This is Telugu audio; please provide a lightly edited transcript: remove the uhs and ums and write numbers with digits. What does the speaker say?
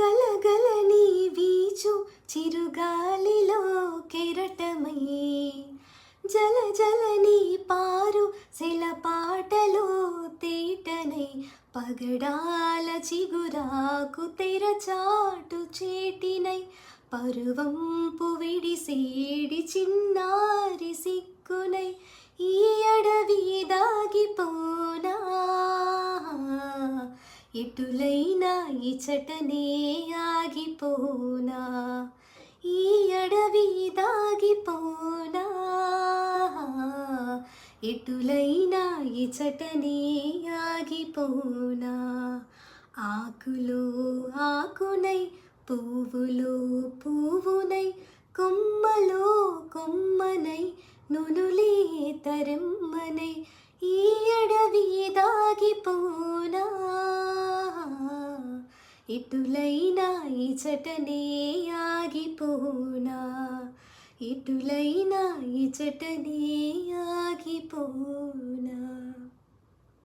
గలగలని వీచు చిరుగాలిలో కెరటమై జల జలని పారు సెలపాటలో తేటనై పగడాల చిగురాకు తెరచాటు చేటినై పరువంపు విడిసేడి చిన్నారి సిక్కునై ఈ అడవి దాగిపోనా ఎటులైనా ఇచటనే ఆగిపోనా ఈ అడవి దాగిపోనా ఎటులైనా ఇచటనే ఆగిపోనా ఆకులో ఆకునై పువ్వులో పువ్వునై కొమ్మలో కొమ్మనై నునులే తరమ్మనై ఈ అడవి దాగిపోనా ఎటులైనా ఇచటనే ఆగిపోనా ఎటులైనా ఇచటనే ఆగిపోనా.